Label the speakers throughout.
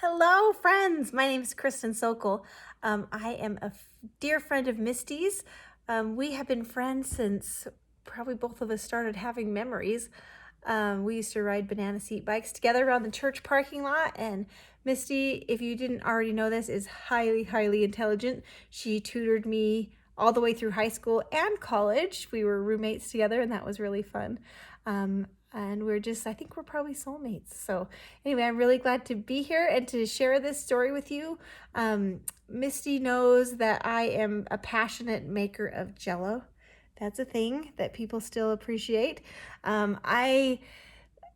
Speaker 1: Hello, friends. My name is Kristen Sokol. I am a dear friend of Misty's. We have been friends since probably both of us started having memories. We used to ride banana seat bikes together around the church parking lot. And Misty, if you didn't already know this, is highly, highly intelligent. She tutored me all the way through high school and college. We were roommates together, and that was really fun. And I think we're probably soulmates. So anyway, I'm really glad to be here and to share this story with you. Misty knows that I am a passionate maker of Jello. That's a thing that people still appreciate. I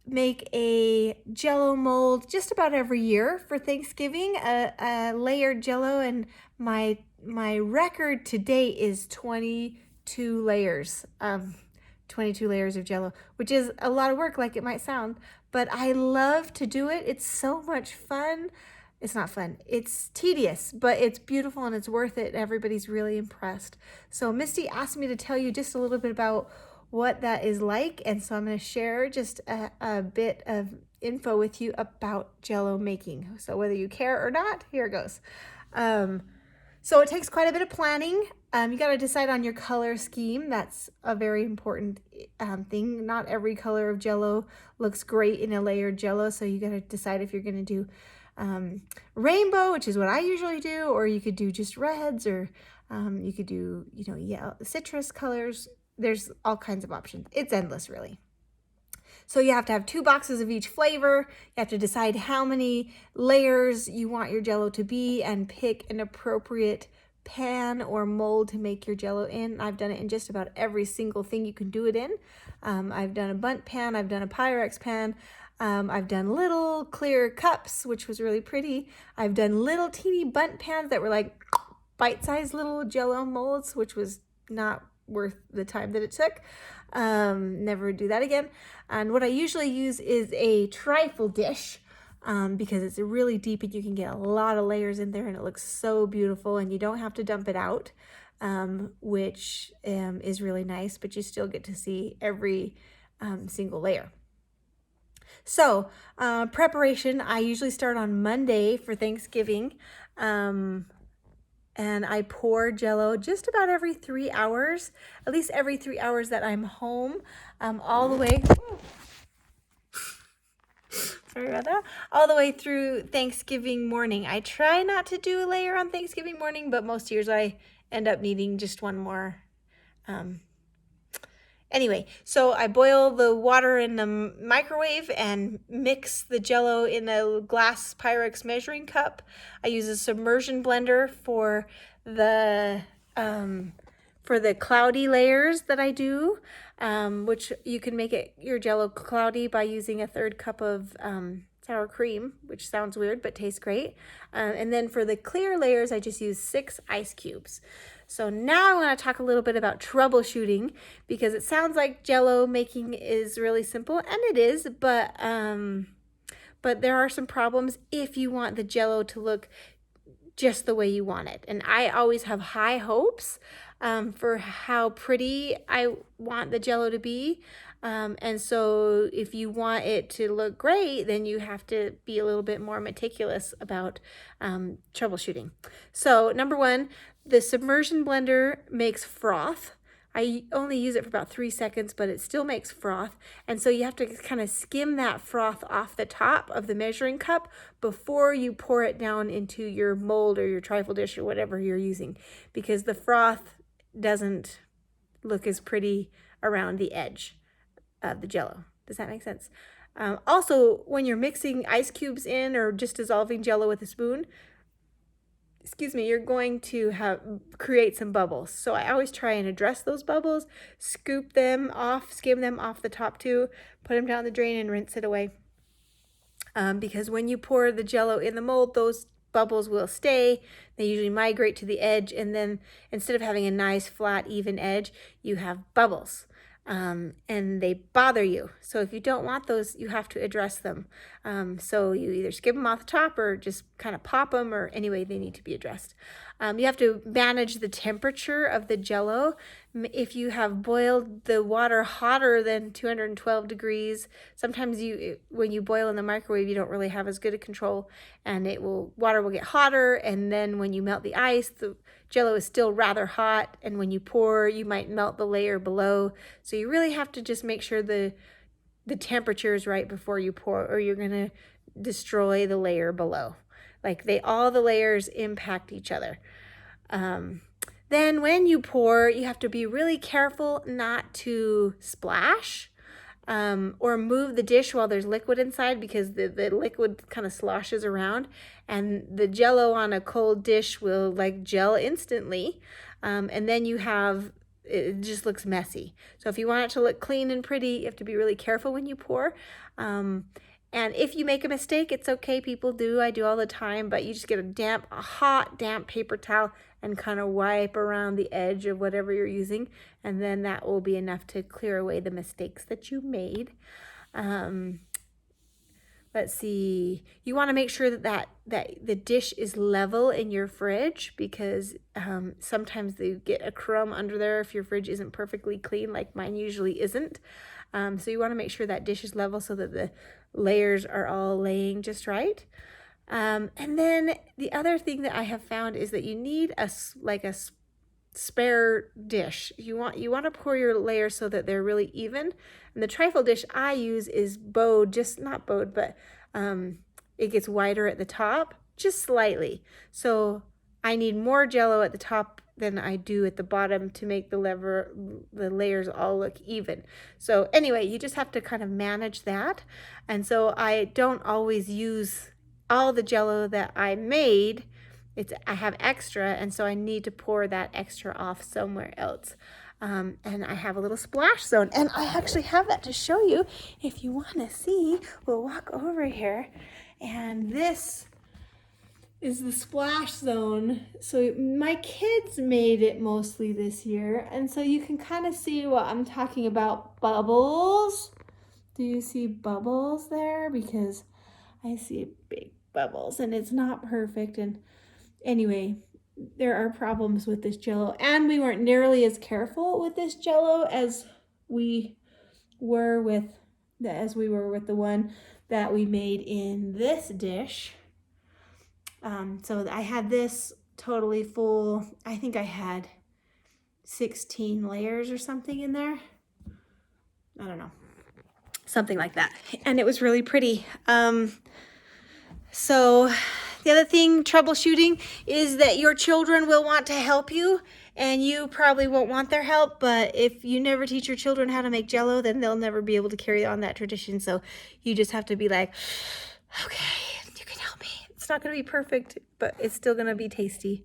Speaker 1: make a Jello mold just about every year for Thanksgiving, a layered Jello, and my record to date is 22 layers. 22 layers of Jello, which is a lot of work like it might sound, but I love to do it. It's so much fun. It's not fun. It's tedious, but it's beautiful and it's worth it. Everybody's really impressed. So Misty asked me to tell you just a little bit about what that is like, and so I'm going to share just a bit of info with you about Jello making. So whether you care or not, here it goes. So it takes quite a bit of planning. You got to decide on your color scheme. That's a very important thing. Not every color of Jello looks great in a layered Jello, so you got to decide if you're going to do rainbow, which is what I usually do, or you could do just reds, or you could do, yellow, citrus colors. There's all kinds of options. It's endless, really. So you have to have 2 boxes of each flavor. You have to decide how many layers you want your Jello to be and pick an appropriate pan or mold to make your Jello in. I've done it in just about every single thing you can do it in. I've done a bundt pan, I've done a Pyrex pan, I've done little clear cups, which was really pretty. I've done little teeny bundt pans that were like bite-sized little Jello molds, which was not worth the time that it took. Never do that again. And what I usually use is a trifle dish, because it's really deep and you can get a lot of layers in there and it looks so beautiful, and you don't have to dump it out, which is really nice, but you still get to see every single layer. So preparation, I usually start on Monday for Thanksgiving. And I pour Jello just about every 3 hours, at least every 3 hours that I'm home, all the way, sorry about that, all the way through Thanksgiving morning. I try not to do a layer on Thanksgiving morning, but most years I end up needing just one more. Anyway, so I boil the water in the microwave and mix the Jello in a glass Pyrex measuring cup. I use a submersion blender for the cloudy layers that I do, which you can make your Jello cloudy by using a 1/3 cup of sour cream, which sounds weird but tastes great. And then for the clear layers, I just use 6 ice cubes. So now I want to talk a little bit about troubleshooting, because it sounds like Jello making is really simple, and it is, but there are some problems if you want the Jello to look just the way you want it. And I always have high hopes for how pretty I want the Jello to be. And so if you want it to look great, then you have to be a little bit more meticulous about troubleshooting. So number 1, the submersion blender makes froth. I only use it for about 3 seconds, but it still makes froth. And so you have to kind of skim that froth off the top of the measuring cup before you pour it down into your mold or your trifle dish or whatever you're using, because the froth doesn't look as pretty around the edge of the Jello. Does that make sense? Also, when you're mixing ice cubes in or just dissolving Jello with a spoon, you're going to create some bubbles. So I always try and address those bubbles, scoop them off, skim them off the top too, put them down the drain and rinse it away. Because when you pour the Jello in the mold, those bubbles will stay. They usually migrate to the edge, and then instead of having a nice flat even edge, you have bubbles. And they bother you. So if you don't want those, you have to address them. So you either skip them off the top or just kind of pop them, or anyway, they need to be addressed. You have to manage the temperature of the Jello. If you have boiled the water hotter than 212 degrees, sometimes when you boil in the microwave, you don't really have as good a control, and water will get hotter, and then when you melt the ice, the Jello is still rather hot, and when you pour, you might melt the layer below. So you really have to just make sure the temperature is right before you pour, or you're gonna destroy the layer below. Like all the layers impact each other. Then when you pour, you have to be really careful not to splash or move the dish while there's liquid inside, because the liquid kind of sloshes around, and the Jello on a cold dish will like gel instantly. And then it just looks messy. So if you want it to look clean and pretty, you have to be really careful when you pour. And if you make a mistake, it's okay. People do. I do all the time. But you just get a hot, damp paper towel and kind of wipe around the edge of whatever you're using. And then that will be enough to clear away the mistakes that you made. Let's see. You want to make sure that the dish is level in your fridge, because sometimes you get a crumb under there if your fridge isn't perfectly clean, like mine usually isn't. So you want to make sure that dish is level so that the layers are all laying just right. And then the other thing that I have found is that you need a spare dish. You want to pour your layers so that they're really even. And the trifle dish I use is bowed, just not bowed, but it gets wider at the top, just slightly. So I need more Jello at the top than I do at the bottom to make the layers all look even. So anyway, you just have to kind of manage that. And so I don't always use all the Jello that I made. I have extra, and so I need to pour that extra off somewhere else. And I have a little splash zone, and I actually have that to show you if you want to see. We'll walk over here, and this is the splash zone. So my kids made it mostly this year, and so you can kind of see what I'm talking about. Bubbles. Do you see bubbles there? Because I see big bubbles, and it's not perfect. And anyway, there are problems with this Jello, and we weren't nearly as careful with this Jello as we were with the one that we made in this dish. So I had this totally full. I think I had 16 layers or something in there. I don't know, something like that, and it was really pretty. So the other thing, troubleshooting, is that your children will want to help you, and you probably won't want their help. But if you never teach your children how to make Jello, then they'll never be able to carry on that tradition. So you just have to be like, okay, you can help me. It's not going to be perfect, but it's still going to be tasty.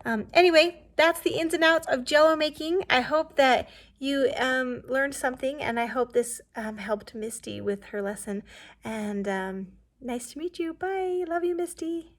Speaker 1: Anyway, that's the ins and outs of Jello making. I hope that you learned something, and I hope this helped Misty with her lesson. And nice to meet you. Bye. Love you, Misty.